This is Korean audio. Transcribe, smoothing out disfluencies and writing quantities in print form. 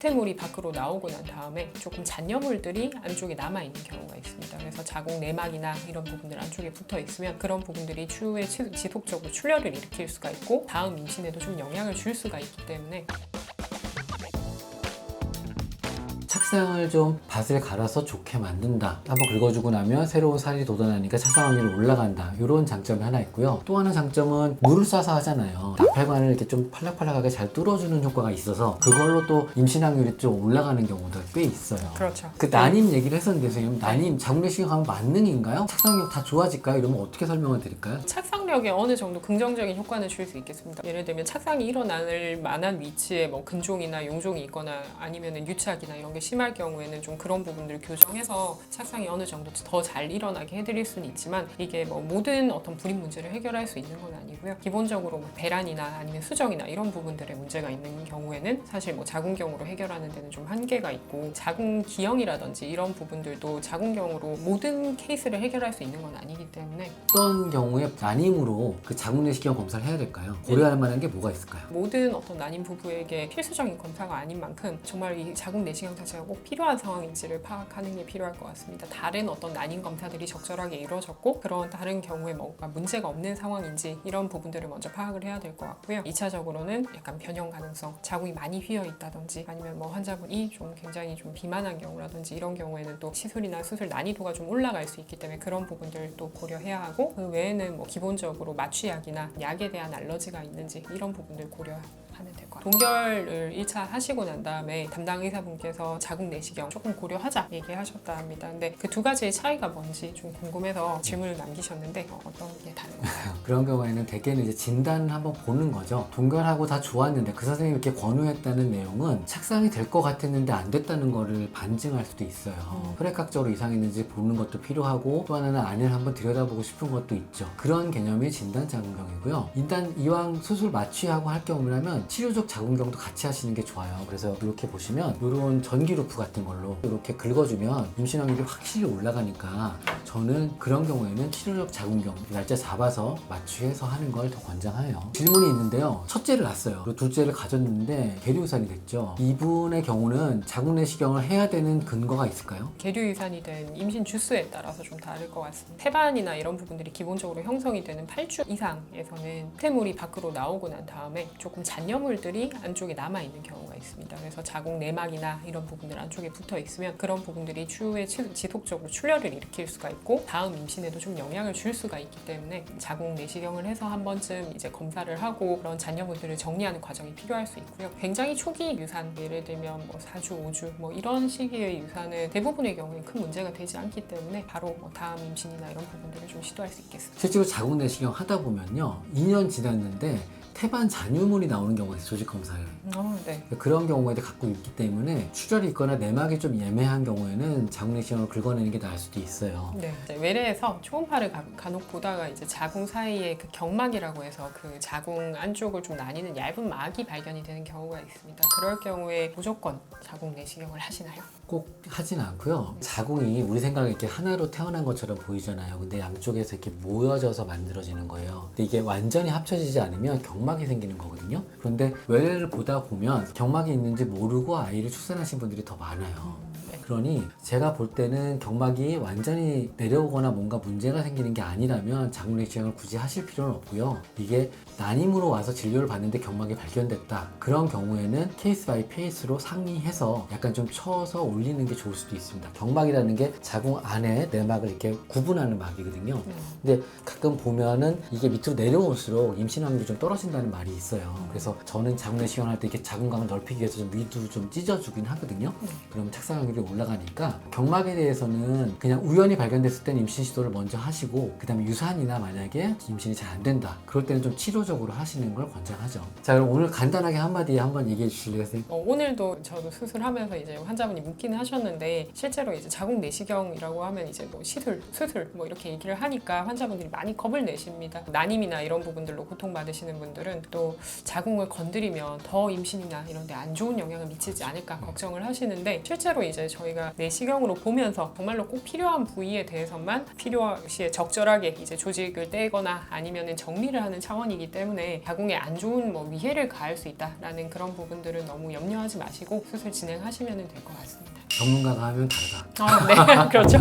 수태물이 밖으로 나오고 난 다음에 조금 잔여물들이 안쪽에 남아있는 경우가 있습니다. 그래서 자궁 내막이나 이런 부분들 안쪽에 붙어 있으면 그런 부분들이 추후에 지속적으로 출혈을 일으킬 수가 있고 다음 임신에도 좀 영향을 줄 수가 있기 때문에 착상을 좀 밭을 갈아서 좋게 만든다. 한번 긁어주고 나면 새로운 살이 돋아나니까 착상 확률이 올라간다. 이런 장점이 하나 있고요. 또 하나 장점은 물을 쏴서 하잖아요. 나팔관을 이렇게 좀 팔락팔락하게 잘 뚫어주는 효과가 있어서 그걸로 또 임신 확률이 좀 올라가는 경우도 꽤 있어요. 그렇죠. 그 난임 얘기를 했었는데 선생님, 난임 자궁내시경 하면 만능인가요? 착상력 다 좋아질까요? 이러면 어떻게 설명을 드릴까요? 착상력에 어느 정도 긍정적인 효과는 줄 수 있겠습니다. 예를 들면 착상이 일어날 만한 위치에 뭐 근종이나 용종이 있거나 아니면 유착이나 이런 게 심할 경우에는 좀 그런 부분들을 교정해서 착상이 어느 정도 더 잘 일어나게 해드릴 수는 있지만 이게 뭐 모든 어떤 불임 문제를 해결할 수 있는 건 아니고요. 기본적으로 뭐 배란이나 아니면 수정이나 이런 부분들에 문제가 있는 경우에는 사실 뭐 자궁경으로 해결하는 데는 좀 한계가 있고 자궁 기형이라든지 이런 부분들도 자궁경으로 모든 케이스를 해결할 수 있는 건 아니기 때문에 어떤 경우에 난임으로 그 자궁내시경 검사를 해야 될까요? 고려할 만한 게 뭐가 있을까요? 모든 어떤 난임 부부에게 필수적인 검사가 아닌 만큼 정말 이 자궁 내시경 자체가 꼭 필요한 상황인지를 파악하는 게 필요할 것 같습니다. 다른 어떤 난임 검사들이 적절하게 이루어졌고 그런 다른 경우에 뭔가 문제가 없는 상황인지 이런 부분들을 먼저 파악을 해야 될 것 같고요. 2차적으로는 약간 변형 가능성, 자궁이 많이 휘어 있다든지 아니면 뭐 환자분이 좀 굉장히 좀 비만한 경우라든지 이런 경우에는 또 시술이나 수술 난이도가 좀 올라갈 수 있기 때문에 그런 부분들도 고려해야 하고 그 외에는 뭐 기본적으로 마취약이나 약에 대한 알러지가 있는지 이런 부분들 고려하면 될 것 같아요. 동결을 1차 하시고 난 다음에 담당 의사분께서 자궁 내시경 조금 고려하자 얘기하셨다 합니다. 근데 그 두 가지의 차이가 뭔지 좀 궁금해서 질문을 남기셨는데 어떤 게 다른가요? 그런 경우에는 대개는 이제 진단을 한번 보는 거죠. 동결하고 다 좋았는데 그 선생님이 이렇게 권유했다는 내용은 착상이 될 것 같았는데 안 됐다는 거를 반증할 수도 있어요. 혈액학적으로 이상이 있는지 보는 것도 필요하고 또 하나는 안을 한번 들여다보고 싶은 것도 있죠. 그런 개념의 진단 자궁경이고요. 일단 이왕 수술 마취하고 할 경우라면 치료적 자궁경도 같이 하시는 게 좋아요. 그래서 이렇게 보시면 이런 전기 루프 같은 걸로 이렇게 긁어주면 임신 확률이 확실히 올라가니까 저는 그런 경우에는 치료적 자궁경 날짜 잡아서 마취해서 하는 걸 더 권장해요. 질문이 있는데요. 첫째를 낳았어요. 그리고 둘째를 가졌는데 계류유산이 됐죠. 이분의 경우는 자궁내시경을 해야 되는 근거가 있을까요? 계류유산이 된 임신 주수에 따라서 좀 다를 것 같습니다. 태반이나 이런 부분들이 기본적으로 형성이 되는 8주 이상에서는 수태물이 밖으로 나오고 난 다음에 조금 잔여물들이 안쪽에 남아있는 경우가 있습니다. 그래서 자궁 내막이나 이런 부분들 안쪽에 붙어 있으면 그런 부분들이 추후에 지속적으로 출혈을 일으킬 수가 있고 다음 임신에도 좀 영향을 줄 수가 있기 때문에 자궁 내시경을 해서 한 번쯤 이제 검사를 하고 그런 잔여물들을 정리하는 과정이 필요할 수 있고요. 굉장히 초기 유산, 예를 들면 뭐 4주, 5주 뭐 이런 시기의 유산은 대부분의 경우에 큰 문제가 되지 않기 때문에 바로 뭐 다음 임신이나 이런 부분들을 좀 시도할 수 있겠습니다. 실제로 자궁내시경 하다 보면요. 2년 지났는데 태반 잔유물이 나오는 경우가 있어요. 조직 검사에. 네. 그런 경우에도 갖고 있기 때문에 출혈이 있거나 내막이 좀 예매한 경우에는 자궁내시경을 긁어내는 게 나을 수도 있어요. 네. 이제 외래에서 초음파를 간혹 보다가 이제 자궁 사이에 그 경막이라고 해서 그 자궁 안쪽을 좀 나뉘는 얇은 막이 발견이 되는 경우가 있습니다. 그럴 경우에 무조건 자궁 내시경을 하시나요? 꼭 하진 않고요. 자궁이 우리 생각에 이렇게 하나로 태어난 것처럼 보이잖아요. 근데 양쪽에서 이렇게 모여져서 만들어지는 거예요. 근데 이게 완전히 합쳐지지 않으면 경막이 생기는 거거든요. 그런데 외래를 보다 보면 경막이 있는지 모르고 아이를 출산하신 분들이 더 많아요. 그러니 제가 볼 때는 경막이 완전히 내려오거나 뭔가 문제가 생기는 게 아니라면 자궁내시경을 굳이 하실 필요는 없고요. 이게 난임으로 와서 진료를 받는데 경막이 발견됐다. 그런 경우에는 케이스 바이 케이스로 상의해서 약간 좀 쳐서 올리는 게 좋을 수도 있습니다. 경막이라는 게 자궁 안에 내막을 이렇게 구분하는 막이거든요. 근데 가끔 보면은 이게 밑으로 내려올수록 임신 확률이 좀 떨어진다는 말이 있어요. 그래서 저는 자궁내시경 할 때 이렇게 자궁감을 넓히기 위해서 좀 위도 좀 찢어주긴 하거든요. 그러면 착상 확률이 올라가니까 경막에 대해서는 그냥 우연히 발견됐을 때는 임신 시도를 먼저 하시고 그 다음에 유산이나 만약에 임신이 잘 안 된다. 그럴 때는 좀 치료적으로 하시는 걸 권장하죠. 자, 그럼 오늘 간단하게 한마디 한번 얘기해 주실래요, 선생님? 오늘도 저도 수술하면서 이제 환자분이 묻기는 하셨는데 실제로 이제 자궁 내시경이라고 하면 이제 뭐 수술 뭐 이렇게 얘기를 하니까 환자분들이 많이 겁을 내십니다. 난임이나 이런 부분들로 고통받으시는 분들은 또 자궁을 건드리면 더 임신이나 이런 데 안 좋은 영향을 미치지 않을까 걱정을 하시는데 실제로 이제 저희가 내시경으로 보면서 정말로 꼭 필요한 부위에 대해서만 필요시에 적절하게 이제 조직을 떼거나 아니면은 정리를 하는 차원이기 때문에 자궁에 안 좋은 뭐 위해를 가할 수 있다라는 그런 부분들은 너무 염려하지 마시고 수술 진행하시면 될 것 같습니다. 전문가가 하면 다르다. 네, 그렇죠.